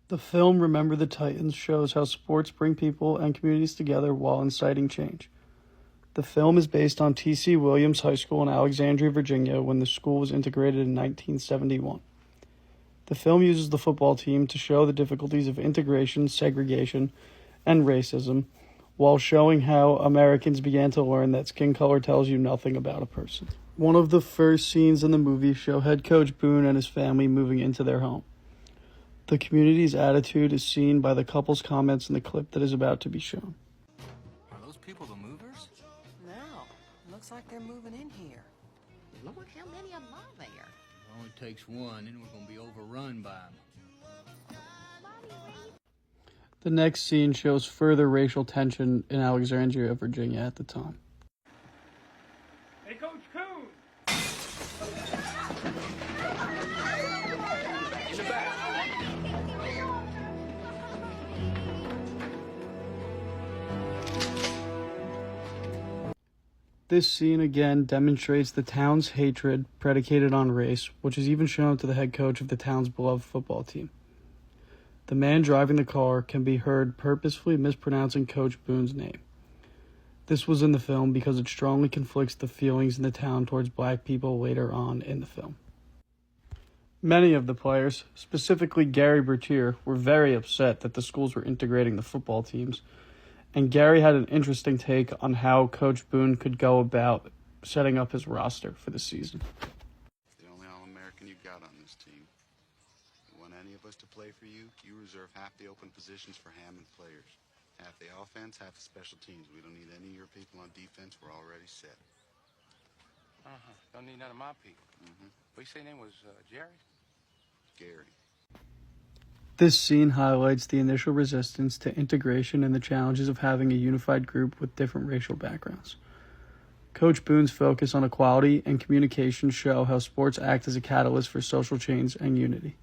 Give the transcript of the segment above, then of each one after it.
The film Remember the Titans shows how sports bring people and communities together while inciting change. The film is based on T.C. Williams High School in Alexandria, Virginia, when the school was integrated in 1971. The film uses the football team to show the difficulties of integration, segregation, and racism, while showing how Americans began to learn that skin color tells you nothing about a person. One of the first scenes in the movie show head coach Boone and his family moving into their home. The community's attitude is seen by the couple's comments in the clip that is about to be shown. Are those people the movers? No, looks like they're moving in here. Look how many of them are there. It only takes one, and we're going to be overrun by them. The next scene shows further racial tension in Alexandria, Virginia at the time. Hey, Coach Coon! In the back. This scene again demonstrates the town's hatred predicated on race, which is even shown to the head coach of the town's beloved football team. The man driving the car can be heard purposefully mispronouncing Coach Boone's name. This was in the film because it strongly conflicts the feelings in the town towards black people later on in the film. Many of the players, specifically Gary Bertier, were very upset that the schools were integrating the football teams, and Gary had an interesting take on how Coach Boone could go about setting up his roster for the season. The only All-American you got on this team. You want any of us to play for you, you reserve half the open positions for Hammond players. Half the offense, half the special teams. We don't need any of your people on defense. We're already set. Don't need none of my people. What you say name was Jerry? Gary. This scene highlights the initial resistance to integration and the challenges of having a unified group with different racial backgrounds. Coach Boone's focus on equality and communication show how sports act as a catalyst for social change and unity.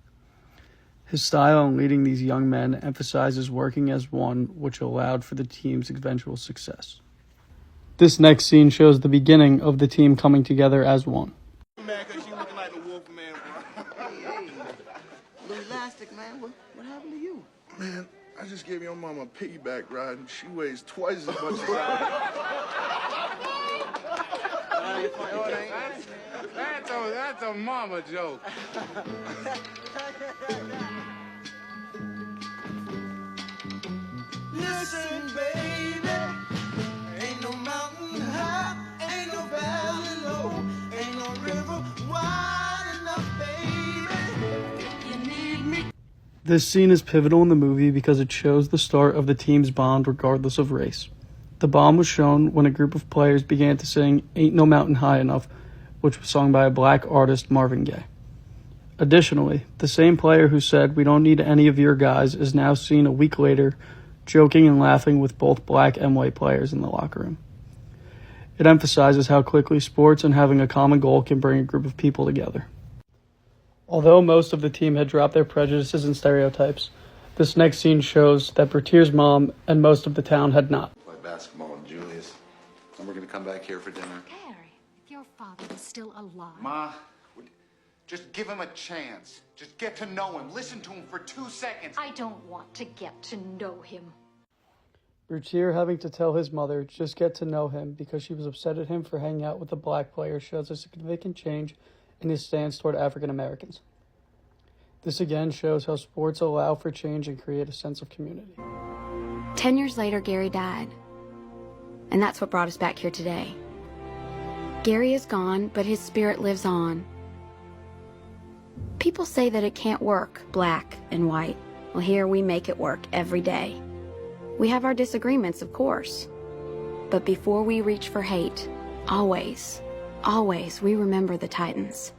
His style in leading these young men emphasizes working as one, which allowed for the team's eventual success. This next scene shows the beginning of the team coming together as one. Man, cause she looking like the wolf man, bro. Hey, little elastic, man, what happened to you? Man, I just gave your mama a piggyback ride and she weighs twice as much as I That's a mama joke. Listen, baby, ain't no mountain high, ain't no valley low, ain't no river wide enough, baby. You need me. This scene is pivotal in the movie because it shows the start of the team's bond regardless of race. The bond was shown when a group of players began to sing Ain't No Mountain High Enough, which was sung by a black artist, Marvin Gaye. Additionally, the same player who said, "We don't need any of your guys," is now seen a week later joking and laughing with both black and white players in the locker room. It emphasizes how quickly sports and having a common goal can bring a group of people together. Although most of the team had dropped their prejudices and stereotypes, this next scene shows that Bertier's mom and most of the town had not. Play basketball with Julius. And we're gonna come back here for dinner. Gary, if your father was still alive... Ma, just give him a chance. Just get to know him. Listen to him for 2 seconds. I don't want to get to know him. Bertier having to tell his mother just get to know him because she was upset at him for hanging out with a black player shows a significant change in his stance toward African Americans. This again shows how sports allow for change and create a sense of community. 10 years later, Gary died. And that's what brought us back here today. Gary is gone, but his spirit lives on. People say that it can't work, black and white. Well, here we make it work every day. We have our disagreements, of course. But before we reach for hate, always, always, we remember the Titans.